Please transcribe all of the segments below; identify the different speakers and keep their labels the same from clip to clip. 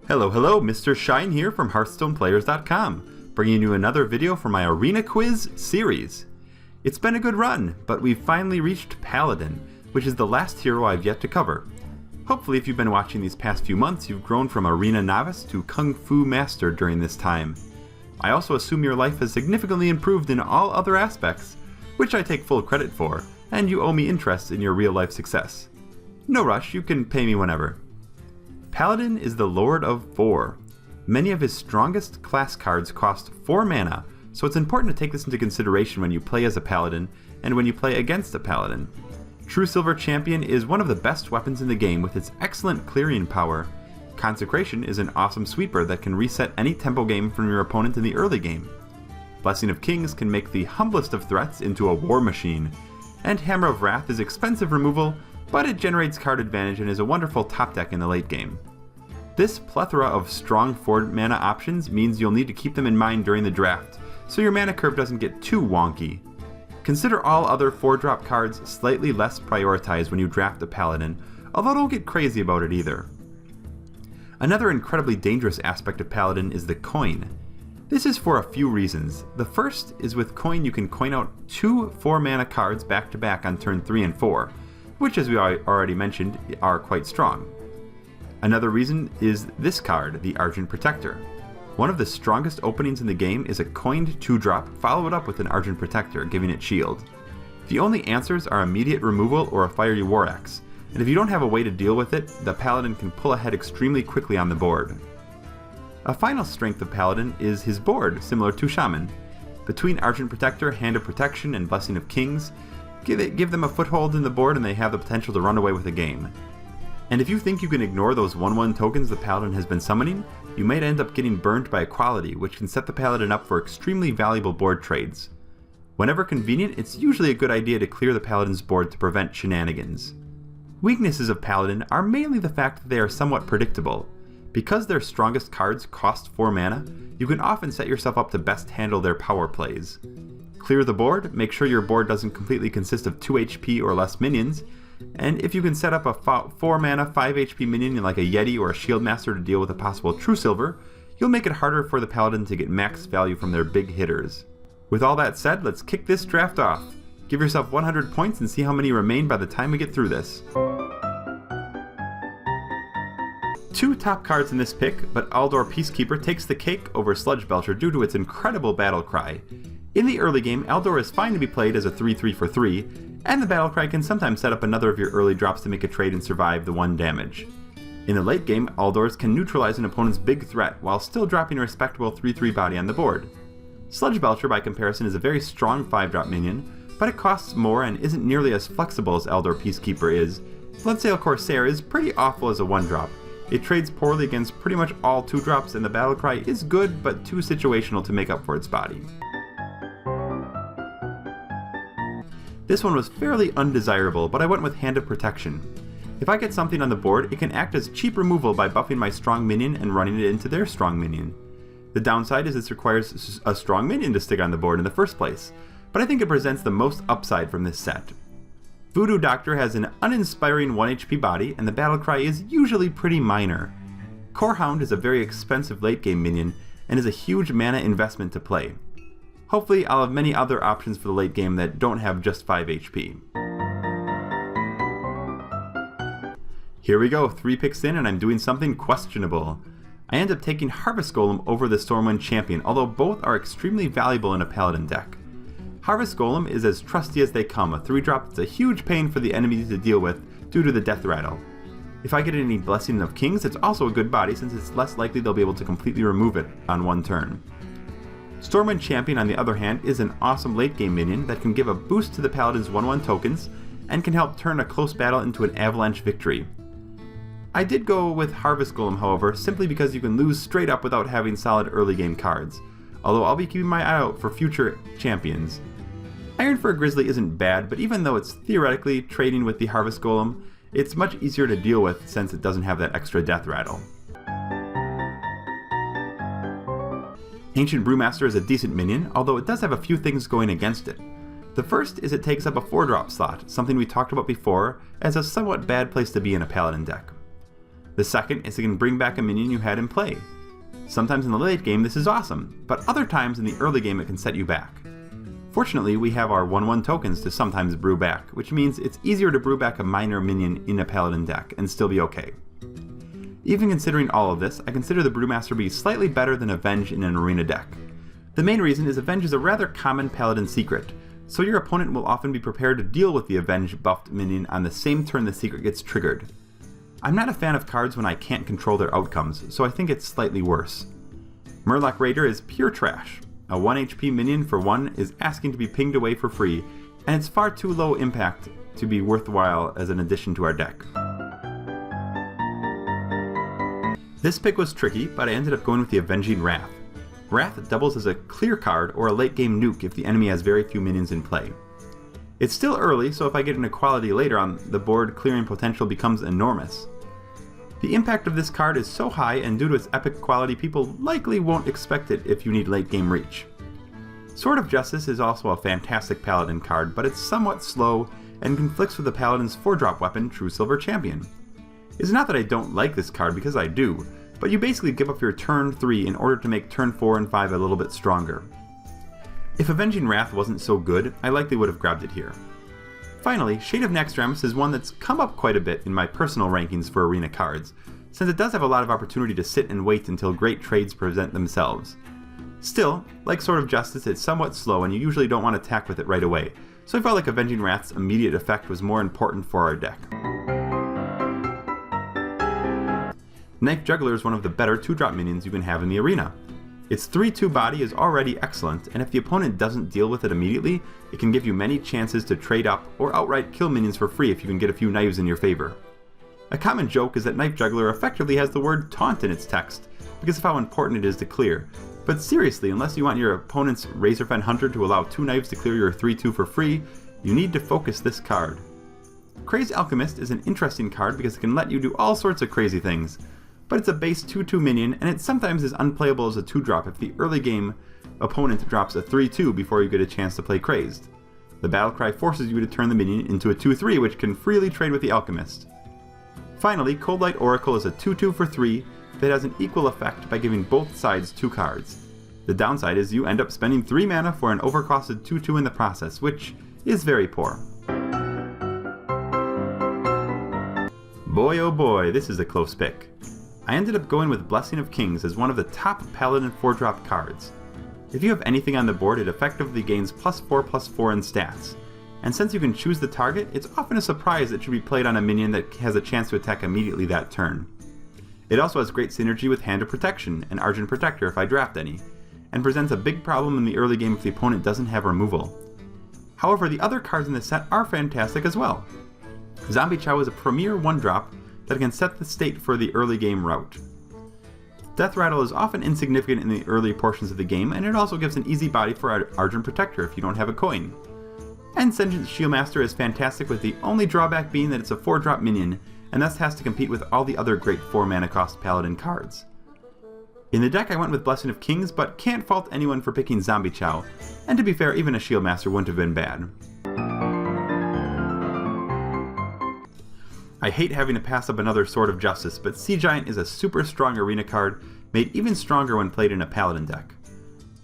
Speaker 1: Hello, MrShine here from HearthstonePlayers.com, bringing you another video for my Arena Quiz series. It's been a good run, but we've finally reached Paladin, which is the last hero I've yet to cover. Hopefully if you've been watching these past few months, you've grown from Arena Novice to Kung Fu Master during this time. I also assume your life has significantly improved in all other aspects, which I take full credit for, and you owe me interest in your real-life success. No rush, you can pay me whenever. Paladin is the Lord of 4. Many of his strongest class cards cost 4 mana, so it's important to take this into consideration when you play as a Paladin and when you play against a Paladin. True Silver Champion is one of the best weapons in the game with its excellent clearing power. Consecration is an awesome sweeper that can reset any tempo game from your opponent in the early game. Blessing of Kings can make the humblest of threats into a war machine. And Hammer of Wrath is expensive removal, but it generates card advantage and is a wonderful top deck in the late game. This plethora of strong 4 mana options means you'll need to keep them in mind during the draft, so your mana curve doesn't get too wonky. Consider all other 4-drop cards slightly less prioritized when you draft a Paladin, although don't get crazy about it either. Another incredibly dangerous aspect of Paladin is the coin. This is for a few reasons. The first is with coin you can coin out 2 4-mana cards back to back on turn 3 and 4, which as we already mentioned are quite strong. Another reason is this card, the Argent Protector. One of the strongest openings in the game is a coined 2-drop followed up with an Argent Protector, giving it shield. The only answers are immediate removal or a Fiery War Axe, and if you don't have a way to deal with it, the Paladin can pull ahead extremely quickly on the board. A final strength of Paladin is his board, similar to Shaman. Between Argent Protector, Hand of Protection, and Blessing of Kings, give them a foothold in the board and they have the potential to run away with a game. And if you think you can ignore those 1/1 tokens the Paladin has been summoning, you might end up getting burnt by Equality, which can set the Paladin up for extremely valuable board trades. Whenever convenient, it's usually a good idea to clear the Paladin's board to prevent shenanigans. Weaknesses of Paladin are mainly the fact that they are somewhat predictable. Because their strongest cards cost 4 mana, you can often set yourself up to best handle their power plays. Clear the board, make sure your board doesn't completely consist of 2 HP or less minions, and if you can set up a 4 mana 5 HP minion like a Yeti or a Shield Master to deal with a possible True Silver, you'll make it harder for the Paladin to get max value from their big hitters. With all that said, let's kick this draft off. Give yourself 100 points and see how many remain by the time we get through this. 2 top cards in this pick, but Aldor Peacekeeper takes the cake over Sludge Belcher due to its incredible battle cry. In the early game, Aldor is fine to be played as a 3/3 for 3, and the battle cry can sometimes set up another of your early drops to make a trade and survive the 1 damage. In the late game, Aldors can neutralize an opponent's big threat while still dropping a respectable 3/3 body on the board. Sludge Belcher by comparison is a very strong 5-drop minion, but it costs more and isn't nearly as flexible as Aldor Peacekeeper is. Bloodsail Corsair is pretty awful as a 1-drop. It trades poorly against pretty much all 2-drops, and the battle cry is good but too situational to make up for its body. This one was fairly undesirable, but I went with Hand of Protection. If I get something on the board, it can act as cheap removal by buffing my strong minion and running it into their strong minion. The downside is this requires a strong minion to stick on the board in the first place, but I think it presents the most upside from this set. Voodoo Doctor has an uninspiring 1 HP body, and the battle cry is usually pretty minor. Corehound is a very expensive late game minion, and is a huge mana investment to play. Hopefully I'll have many other options for the late game that don't have just 5 HP. Here we go, 3 picks in and I'm doing something questionable. I end up taking Harvest Golem over the Stormwind Champion, although both are extremely valuable in a Paladin deck. Harvest Golem is as trusty as they come, a 3-drop that's a huge pain for the enemy to deal with due to the death rattle. If I get any Blessing of Kings, it's also a good body since it's less likely they'll be able to completely remove it on 1 turn. Stormwind Champion, on the other hand, is an awesome late game minion that can give a boost to the Paladin's 1/1 tokens and can help turn a close battle into an avalanche victory. I did go with Harvest Golem, however, simply because you can lose straight up without having solid early game cards, although I'll be keeping my eye out for future champions. Iron Fur Grizzly isn't bad, but even though it's theoretically trading with the Harvest Golem, it's much easier to deal with since it doesn't have that extra death rattle. Ancient Brewmaster is a decent minion, although it does have a few things going against it. The first is it takes up a 4-drop slot, something we talked about before as a somewhat bad place to be in a Paladin deck. The second is it can bring back a minion you had in play. Sometimes in the late game this is awesome, but other times in the early game it can set you back. Fortunately, we have our 1/1 tokens to sometimes brew back, which means it's easier to brew back a minor minion in a Paladin deck and still be okay. Even considering all of this, I consider the Brewmaster to be slightly better than Avenge in an Arena deck. The main reason is Avenge is a rather common Paladin secret, so your opponent will often be prepared to deal with the Avenge buffed minion on the same turn the secret gets triggered. I'm not a fan of cards when I can't control their outcomes, so I think it's slightly worse. Murloc Raider is pure trash. A 1 HP minion for 1 is asking to be pinged away for free, and it's far too low impact to be worthwhile as an addition to our deck. This pick was tricky, but I ended up going with the Avenging Wrath. Wrath doubles as a clear card or a late game nuke if the enemy has very few minions in play. It's still early, so if I get an equality later on, the board clearing potential becomes enormous. The impact of this card is so high, and due to its epic quality, people likely won't expect it if you need late game reach. Sword of Justice is also a fantastic Paladin card, but it's somewhat slow and conflicts with the Paladin's 4-drop weapon, True Silver Champion. It's not that I don't like this card, because I do, but you basically give up your turn 3 in order to make turn 4 and 5 a little bit stronger. If Avenging Wrath wasn't so good, I likely would have grabbed it here. Finally, Shade of Naxxramas is one that's come up quite a bit in my personal rankings for Arena cards, since it does have a lot of opportunity to sit and wait until great trades present themselves. Still, like Sword of Justice, it's somewhat slow and you usually don't want to attack with it right away, so I felt like Avenging Wrath's immediate effect was more important for our deck. Knife Juggler is one of the better 2-drop minions you can have in the arena. Its 3/2 body is already excellent, and if the opponent doesn't deal with it immediately, it can give you many chances to trade up or outright kill minions for free if you can get a few knives in your favor. A common joke is that Knife Juggler effectively has the word taunt in its text, because of how important it is to clear. But seriously, unless you want your opponent's Razorfen Hunter to allow 2 knives to clear your 3/2 for free, you need to focus this card. Crazed Alchemist is an interesting card because it can let you do all sorts of crazy things, but it's a base 2/2 minion, and it sometimes is unplayable as a 2-drop if the early game opponent drops a 3/2 before you get a chance to play Crazed. The Battlecry forces you to turn the minion into a 2/3, which can freely trade with the Alchemist. Finally, Cold Light Oracle is a 2/2 for 3 that has an equal effect by giving both sides 2 cards. The downside is you end up spending 3 mana for an overcosted 2/2 in the process, which is very poor. Boy oh boy, this is a close pick. I ended up going with Blessing of Kings as one of the top Paladin 4-drop cards. If you have anything on the board, it effectively gains +4/+4 in stats. And since you can choose the target, it's often a surprise that should be played on a minion that has a chance to attack immediately that turn. It also has great synergy with Hand of Protection and Argent Protector if I draft any, and presents a big problem in the early game if the opponent doesn't have removal. However, the other cards in the set are fantastic as well. Zombie Chow is a premier 1-drop that can set the state for the early game route. Death Rattle is often insignificant in the early portions of the game, and it also gives an easy body for Argent Protector if you don't have a coin. And Sentient Shieldmaster is fantastic, with the only drawback being that it's a 4-drop minion, and thus has to compete with all the other great 4-mana cost Paladin cards. In the deck I went with Blessing of Kings, but can't fault anyone for picking Zombie Chow, and to be fair, even a Shieldmaster wouldn't have been bad. I hate having to pass up another Sword of Justice, but Sea Giant is a super strong arena card, made even stronger when played in a Paladin deck.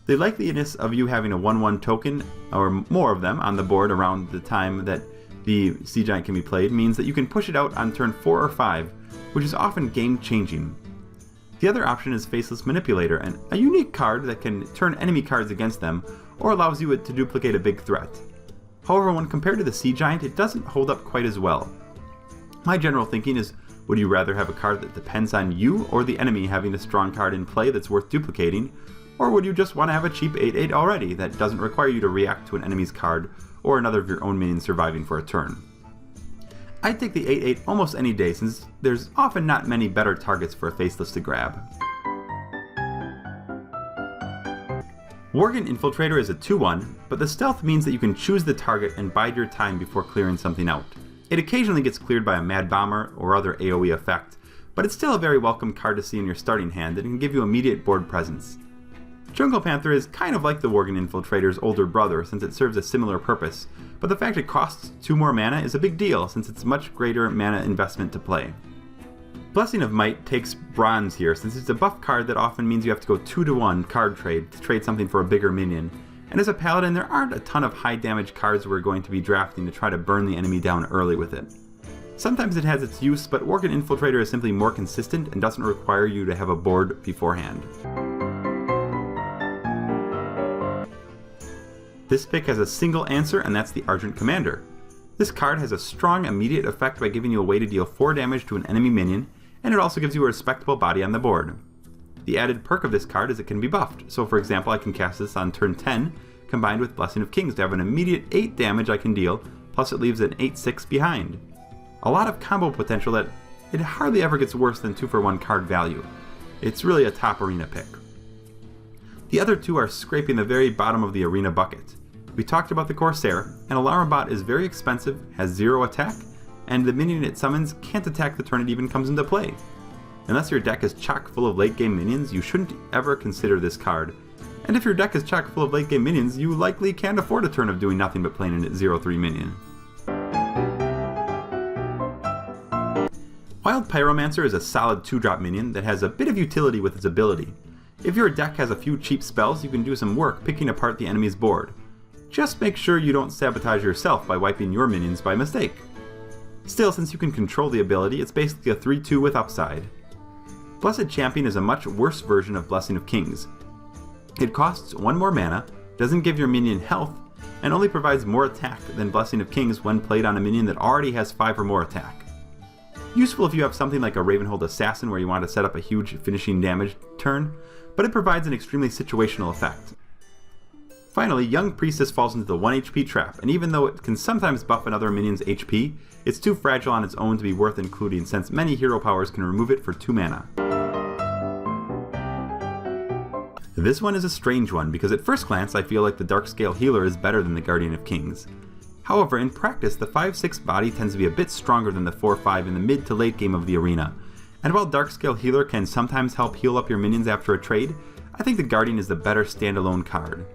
Speaker 1: The likeliness of you having a 1/1 token, or more of them, on the board around the time that the Sea Giant can be played means that you can push it out on turn 4 or 5, which is often game-changing. The other option is Faceless Manipulator, a unique card that can turn enemy cards against them, or allows you to duplicate a big threat. However, when compared to the Sea Giant, it doesn't hold up quite as well. My general thinking is, would you rather have a card that depends on you or the enemy having a strong card in play that's worth duplicating, or would you just want to have a cheap 8/8 already that doesn't require you to react to an enemy's card or another of your own minions surviving for a turn? I'd take the 8/8 almost any day, since there's often not many better targets for a Faceless to grab. Worgen Infiltrator is a 2/1, but the stealth means that you can choose the target and bide your time before clearing something out. It occasionally gets cleared by a Mad Bomber or other AoE effect, but it's still a very welcome card to see in your starting hand and can give you immediate board presence. Jungle Panther is kind of like the Worgen Infiltrator's older brother, since it serves a similar purpose, but the fact it costs 2 more mana is a big deal since it's a much greater mana investment to play. Blessing of Might takes bronze here, since it's a buff card that often means you have to go 2-to-1 card trade to trade something for a bigger minion. And as a Paladin, there aren't a ton of high damage cards we're going to be drafting to try to burn the enemy down early with it. Sometimes it has its use, but Worgen Infiltrator is simply more consistent and doesn't require you to have a board beforehand. This pick has a single answer, and that's the Argent Commander. This card has a strong immediate effect by giving you a way to deal 4 damage to an enemy minion, and it also gives you a respectable body on the board. The added perk of this card is it can be buffed, so for example I can cast this on turn 10, combined with Blessing of Kings to have an immediate 8 damage I can deal, plus it leaves an 8/6 behind. A lot of combo potential that it hardly ever gets worse than 2-for-1 card value. It's really a top arena pick. The other two are scraping the very bottom of the arena bucket. We talked about the Corsair, and Alarmbot is very expensive, has 0 attack, and the minion it summons can't attack the turn it even comes into play. Unless your deck is chock full of late game minions, you shouldn't ever consider this card. And if your deck is chock full of late game minions, you likely can't afford a turn of doing nothing but playing an 0/3 minion. Wild Pyromancer is a solid 2-drop minion that has a bit of utility with its ability. If your deck has a few cheap spells, you can do some work picking apart the enemy's board. Just make sure you don't sabotage yourself by wiping your minions by mistake. Still, since you can control the ability, it's basically a 3/2 with upside. Blessed Champion is a much worse version of Blessing of Kings. It costs 1 more mana, doesn't give your minion health, and only provides more attack than Blessing of Kings when played on a minion that already has 5 or more attack. Useful if you have something like a Ravenhold Assassin where you want to set up a huge finishing damage turn, but it provides an extremely situational effect. Finally, Young Priestess falls into the 1 HP trap, and even though it can sometimes buff another minion's HP, it's too fragile on its own to be worth including since many hero powers can remove it for 2 mana. This one is a strange one because at first glance I feel like the Darkscale Healer is better than the Guardian of Kings. However, in practice the 5/6 body tends to be a bit stronger than the 4/5 in the mid to late game of the arena, and while Darkscale Healer can sometimes help heal up your minions after a trade, I think the Guardian is the better standalone card.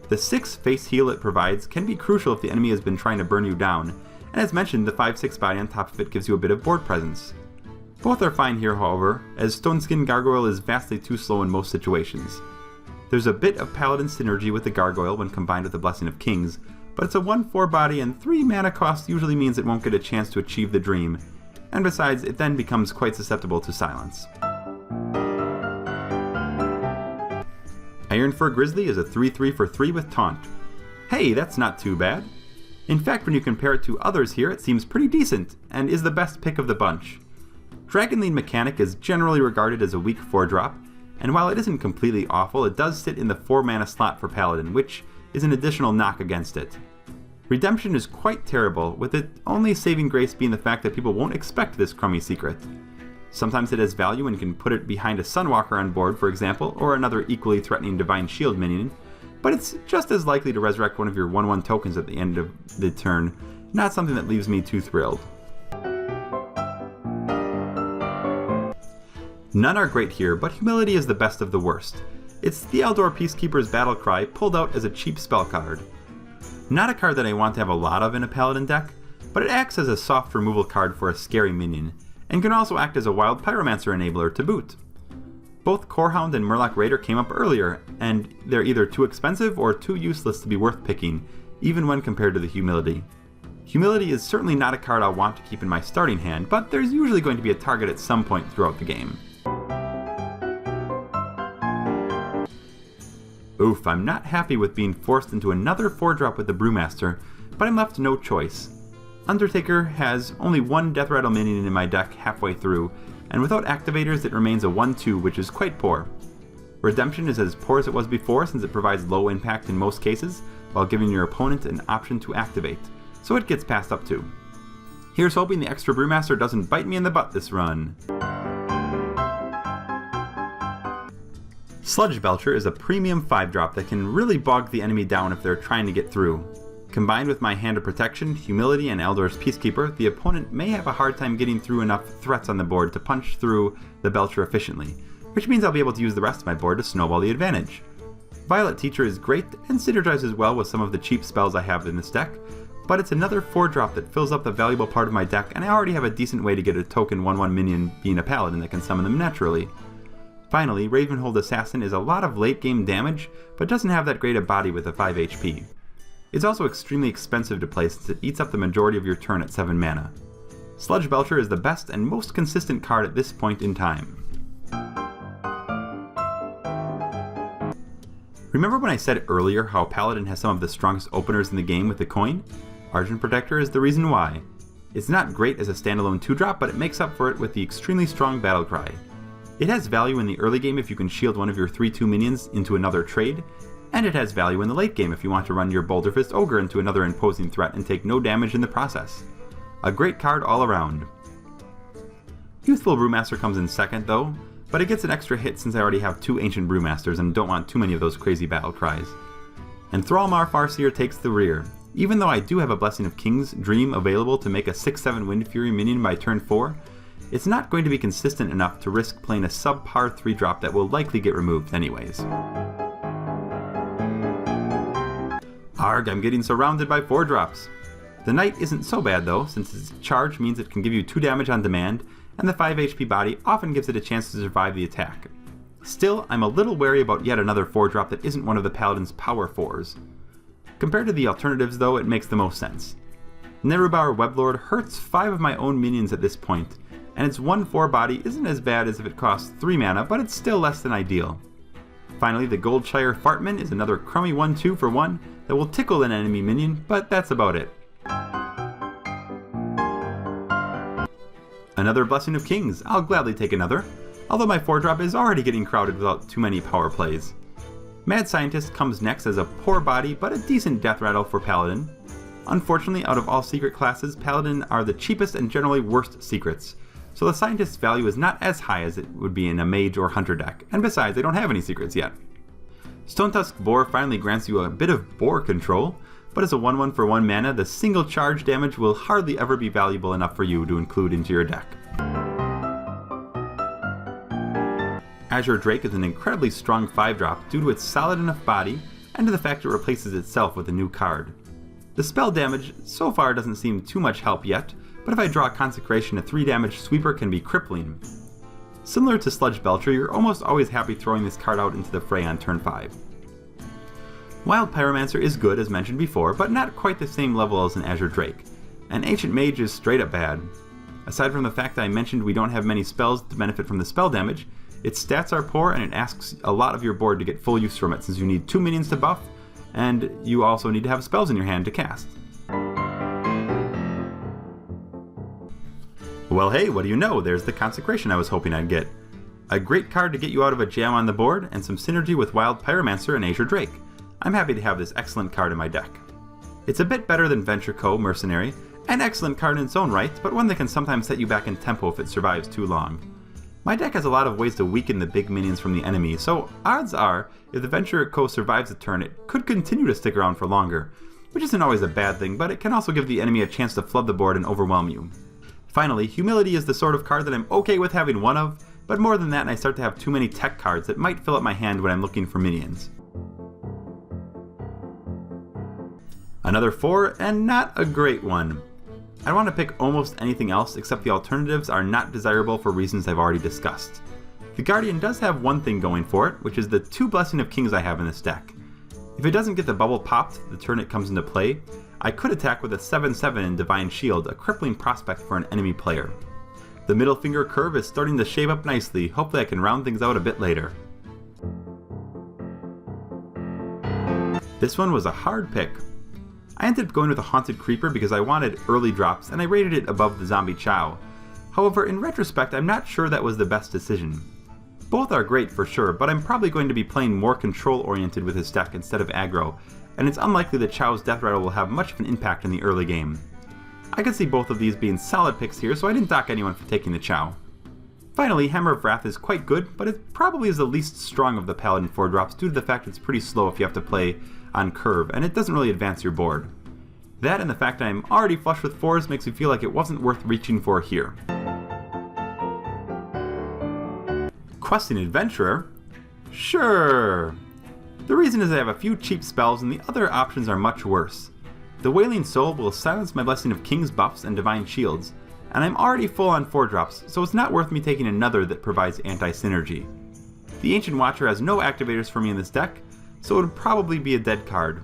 Speaker 1: The 6 face heal it provides can be crucial if the enemy has been trying to burn you down, and as mentioned, the 5/6 body on top of it gives you a bit of board presence. Both are fine here, however, as Stoneskin Gargoyle is vastly too slow in most situations. There's a bit of Paladin synergy with the Gargoyle when combined with the Blessing of Kings, but it's a 1/4 body and 3 mana cost usually means it won't get a chance to achieve the dream, and besides, it then becomes quite susceptible to silence. Ironfur Grizzly is a 3/3 for 3 with Taunt. Hey, that's not too bad. In fact, when you compare it to others here, it seems pretty decent, and is the best pick of the bunch. Dragonlead Mechanic is generally regarded as a weak 4-drop, and while it isn't completely awful, it does sit in the 4 mana slot for Paladin, which is an additional knock against it. Redemption is quite terrible, with its only saving grace being the fact that people won't expect this crummy secret. Sometimes it has value and can put it behind a Sunwalker on board, for example, or another equally threatening Divine Shield minion, but it's just as likely to resurrect one of your 1/1 tokens at the end of the turn, not something that leaves me too thrilled. None are great here, but Humility is the best of the worst. It's the Eldor Peacekeeper's Battle Cry pulled out as a cheap spell card. Not a card that I want to have a lot of in a Paladin deck, but it acts as a soft removal card for a scary minion, and can also act as a Wild Pyromancer enabler to boot. Both Corehound and Murloc Raider came up earlier, and they're either too expensive or too useless to be worth picking, even when compared to the Humility. Humility is certainly not a card I'll want to keep in my starting hand, but there's usually going to be a target at some point throughout the game. Oof, I'm not happy with being forced into another 4-drop with the Brewmaster, but I'm left no choice. Undertaker has only 1 Death Rattle minion in my deck halfway through, and without activators it remains a 1/2, which is quite poor. Redemption is as poor as it was before since it provides low impact in most cases, while giving your opponent an option to activate, so it gets passed up too. Here's hoping the extra Brewmaster doesn't bite me in the butt this run. Sludge Belcher is a premium 5-drop that can really bog the enemy down if they're trying to get through. Combined with my Hand of Protection, Humility, and Eldor's Peacekeeper, the opponent may have a hard time getting through enough threats on the board to punch through the Belcher efficiently, which means I'll be able to use the rest of my board to snowball the advantage. Violet Teacher is great and synergizes well with some of the cheap spells I have in this deck, but it's another 4-drop that fills up the valuable part of my deck, and I already have a decent way to get a token 1/1 minion being a Paladin that can summon them naturally. Finally, Ravenhold Assassin is a lot of late game damage, but doesn't have that great a body with a 5 HP. It's also extremely expensive to play since it eats up the majority of your turn at 7 mana. Sludge Belcher is the best and most consistent card at this point in time. Remember when I said earlier how Paladin has some of the strongest openers in the game with the coin? Argent Protector is the reason why. It's not great as a standalone 2-drop, but it makes up for it with the extremely strong Battle Cry. It has value in the early game if you can shield one of your 3/2 minions into another trade, and it has value in the late game if you want to run your Boulder Fist Ogre into another imposing threat and take no damage in the process. A great card all around. Youthful Brewmaster comes in second though, but it gets an extra hit since I already have 2 Ancient Brewmasters and don't want too many of those crazy battle cries. And Thrallmar Farseer takes the rear. Even though I do have a Blessing of Kings Dream available to make a 6/7 Wind Fury minion by turn 4, it's not going to be consistent enough to risk playing a subpar 3-drop that will likely get removed anyways. Arg, I'm getting surrounded by 4-drops. The Knight isn't so bad though, since its charge means it can give you 2 damage on demand, and the 5 HP body often gives it a chance to survive the attack. Still, I'm a little wary about yet another 4-drop that isn't one of the Paladin's power 4s. Compared to the alternatives though, it makes the most sense. Nerubar Weblord hurts 5 of my own minions at this point, and its 1/4 body isn't as bad as if it costs 3 mana, but it's still less than ideal. Finally, the Goldshire Fartman is another crummy 1/2 for 1 that will tickle an enemy minion, but that's about it. Another Blessing of Kings, I'll gladly take another, although my 4-drop is already getting crowded without too many power plays. Mad Scientist comes next as a poor body but a decent death rattle for Paladin. Unfortunately, out of all secret classes, Paladin are the cheapest and generally worst secrets, so the Scientist's value is not as high as it would be in a Mage or Hunter deck, and besides, they don't have any secrets yet. Stonetusk Boar finally grants you a bit of boar control, but as a 1/1 for 1 mana, the single charge damage will hardly ever be valuable enough for you to include into your deck. Azure Drake is an incredibly strong 5-drop due to its solid enough body and to the fact it replaces itself with a new card. The spell damage so far doesn't seem too much help yet, but if I draw Consecration, a 3 damage sweeper can be crippling. Similar to Sludge Belcher, you're almost always happy throwing this card out into the fray on turn 5. Wild Pyromancer is good as mentioned before, but not quite the same level as an Azure Drake, and Ancient Mage is straight up bad. Aside from the fact that I mentioned we don't have many spells to benefit from the spell damage, its stats are poor and it asks a lot of your board to get full use from it since you need 2 minions to buff, and you also need to have spells in your hand to cast. Well hey, what do you know, there's the Consecration I was hoping I'd get. A great card to get you out of a jam on the board, and some synergy with Wild Pyromancer and Azure Drake. I'm happy to have this excellent card in my deck. It's a bit better than Venture Co. Mercenary, an excellent card in its own right, but one that can sometimes set you back in tempo if it survives too long. My deck has a lot of ways to weaken the big minions from the enemy, so odds are, if the Venture Co. survives a turn, it could continue to stick around for longer, which isn't always a bad thing, but it can also give the enemy a chance to flood the board and overwhelm you. Finally, Humility is the sort of card that I'm okay with having one of, but more than that and I start to have too many tech cards that might fill up my hand when I'm looking for minions. Another 4, and not a great one. I want to pick almost anything else except the alternatives are not desirable for reasons I've already discussed. The Guardian does have one thing going for it, which is the 2 Blessing of Kings I have in this deck. If it doesn't get the bubble popped the turn it comes into play, I could attack with a 7/7 in Divine Shield, a crippling prospect for an enemy player. The middle finger curve is starting to shape up nicely, hopefully I can round things out a bit later. This one was a hard pick. I ended up going with a Haunted Creeper because I wanted early drops and I rated it above the Zombie Chow. However, in retrospect, I'm not sure that was the best decision. Both are great for sure, but I'm probably going to be playing more control oriented with this deck instead of aggro, and it's unlikely that Chow's Death Rattle will have much of an impact in the early game. I could see both of these being solid picks here, so I didn't dock anyone for taking the Chow. Finally, Hammer of Wrath is quite good, but it probably is the least strong of the Paladin 4-drops due to the fact it's pretty slow if you have to play on curve, and it doesn't really advance your board. That and the fact that I'm already flush with 4s makes me feel like it wasn't worth reaching for here. Questing Adventurer? Sure. The reason is I have a few cheap spells and the other options are much worse. The Wailing Soul will silence my Blessing of Kings buffs and Divine Shields, and I'm already full on 4-drops, so it's not worth me taking another that provides anti-synergy. The Ancient Watcher has no activators for me in this deck, so it would probably be a dead card.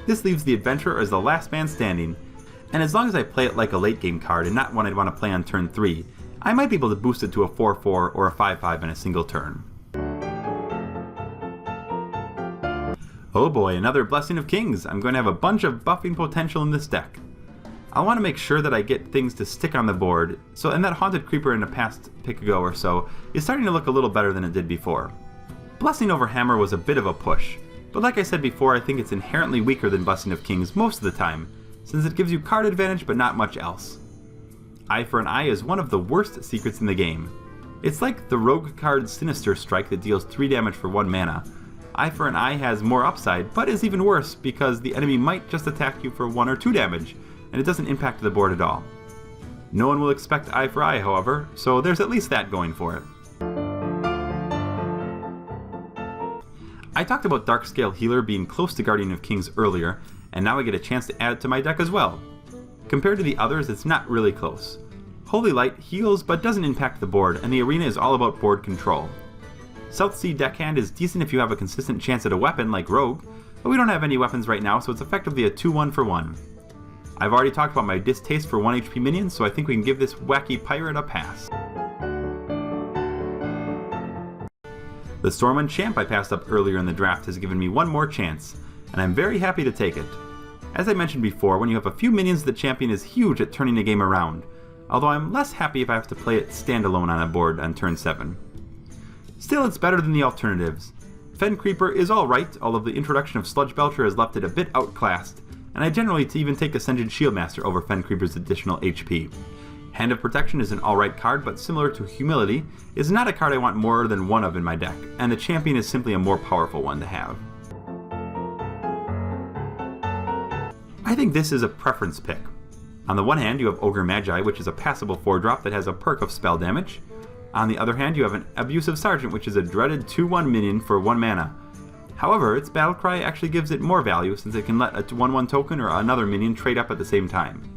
Speaker 1: This leaves the Adventurer as the last man standing, and as long as I play it like a late game card and not one I'd want to play on turn 3, I might be able to boost it to a 4-4 or a 5-5 in a single turn. Oh boy, another Blessing of Kings! I'm going to have a bunch of buffing potential in this deck. I want to make sure that I get things to stick on the board, and that Haunted Creeper in the past pick ago or so is starting to look a little better than it did before. Blessing over Hammer was a bit of a push, but like I said before, I think it's inherently weaker than Blessing of Kings most of the time, since it gives you card advantage but not much else. Eye for an Eye is one of the worst secrets in the game. It's like the rogue card Sinister Strike that deals 3 damage for 1 mana. Eye for an Eye has more upside, but is even worse because the enemy might just attack you for 1 or 2 damage, and it doesn't impact the board at all. No one will expect Eye for Eye, however, so there's at least that going for it. I talked about Darkscale Healer being close to Guardian of Kings earlier, and now I get a chance to add it to my deck as well. Compared to the others, it's not really close. Holy Light heals but doesn't impact the board, and the arena is all about board control. Southsea Deckhand is decent if you have a consistent chance at a weapon like Rogue, but we don't have any weapons right now, so it's effectively a 2-1 for 1. I've already talked about my distaste for 1 HP minions, so I think we can give this wacky pirate a pass. The Stormwind Champ I passed up earlier in the draft has given me one more chance, and I'm very happy to take it. As I mentioned before, when you have a few minions, the champion is huge at turning the game around, although I'm less happy if I have to play it standalone on a board on turn 7. Still, it's better than the alternatives. Fen Creeper is alright, although the introduction of Sludge Belcher has left it a bit outclassed, and I generally even take Ascended Shieldmaster over Fen Creeper's additional HP. Hand of Protection is an alright card, but similar to Humility, is not a card I want more than one of in my deck, and the champion is simply a more powerful one to have. I think this is a preference pick. On the one hand, you have Ogre Magi, which is a passable 4-drop that has a perk of spell damage. On the other hand, you have an Abusive Sergeant, which is a dreaded 2-1 minion for 1 mana. However, its Battlecry actually gives it more value since it can let a 1-1 token or another minion trade up at the same time.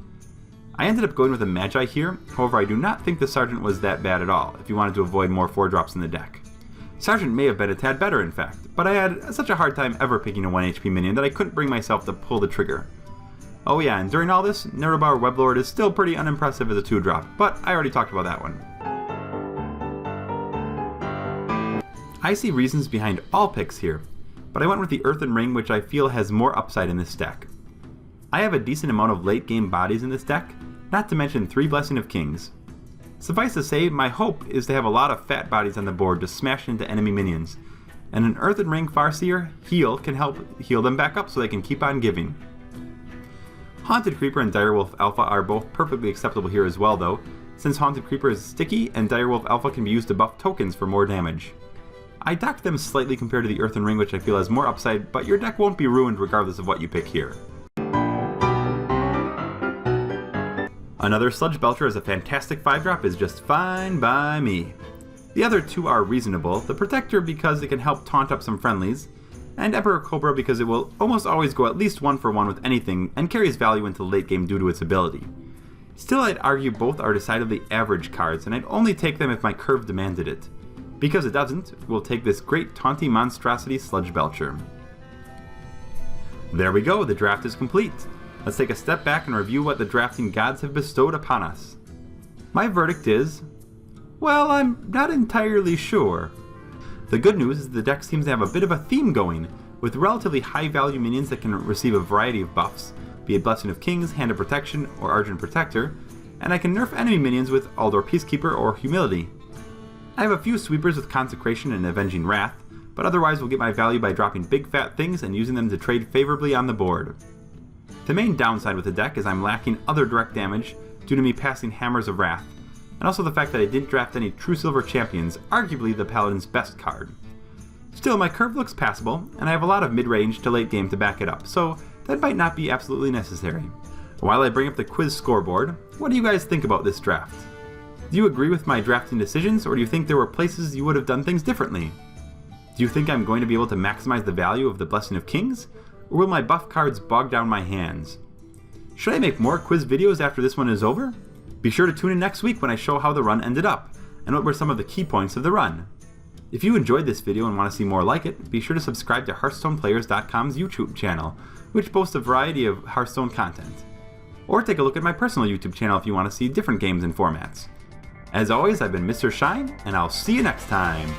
Speaker 1: I ended up going with a Magi here, however I do not think the Sergeant was that bad at all if you wanted to avoid more 4-drops in the deck. Sergeant may have been a tad better in fact, but I had such a hard time ever picking a 1 HP minion that I couldn't bring myself to pull the trigger. Oh yeah, and during all this, Nerubar Weblord is still pretty unimpressive as a 2-drop, but I already talked about that one. I see reasons behind all picks here, but I went with the Earthen Ring, which I feel has more upside in this deck. I have a decent amount of late game bodies in this deck, not to mention 3 Blessing of Kings. Suffice to say, my hope is to have a lot of fat bodies on the board to smash into enemy minions, and an Earthen Ring Farseer heal can help heal them back up so they can keep on giving. Haunted Creeper and Direwolf Alpha are both perfectly acceptable here as well though, since Haunted Creeper is sticky and Direwolf Alpha can be used to buff tokens for more damage. I docked them slightly compared to the Earthen Ring, which I feel has more upside, but your deck won't be ruined regardless of what you pick here. Another Sludge Belcher as a fantastic 5-drop is just fine by me. The other 2 are reasonable, the Protector because it can help taunt up some friendlies, and Emperor Cobra because it will almost always go at least 1 for 1 with anything and carries value into the late game due to its ability. Still, I'd argue both are decidedly average cards, and I'd only take them if my curve demanded it. Because it doesn't, we'll take this great taunty monstrosity Sludge Belcher. There we go, the draft is complete. Let's take a step back and review what the drafting gods have bestowed upon us. My verdict is, well, I'm not entirely sure. The good news is the deck seems to have a bit of a theme going, with relatively high value minions that can receive a variety of buffs, be it Blessing of Kings, Hand of Protection, or Argent Protector, and I can nerf enemy minions with Aldor Peacekeeper or Humility. I have a few sweepers with Consecration and Avenging Wrath, but otherwise will get my value by dropping big fat things and using them to trade favorably on the board. The main downside with the deck is I'm lacking other direct damage due to me passing Hammers of Wrath, and also the fact that I didn't draft any True Silver Champions, arguably the Paladin's best card. Still, my curve looks passable, and I have a lot of mid-range to late game to back it up, so that might not be absolutely necessary. While I bring up the quiz scoreboard, what do you guys think about this draft? Do you agree with my drafting decisions, or do you think there were places you would have done things differently? Do you think I'm going to be able to maximize the value of the Blessing of Kings, or will my buff cards bog down my hands? Should I make more quiz videos after this one is over? Be sure to tune in next week when I show how the run ended up, and what were some of the key points of the run. If you enjoyed this video and want to see more like it, be sure to subscribe to HearthstonePlayers.com's YouTube channel, which boasts a variety of Hearthstone content. Or take a look at my personal YouTube channel if you want to see different games and formats. As always, I've been MrShine, and I'll see you next time!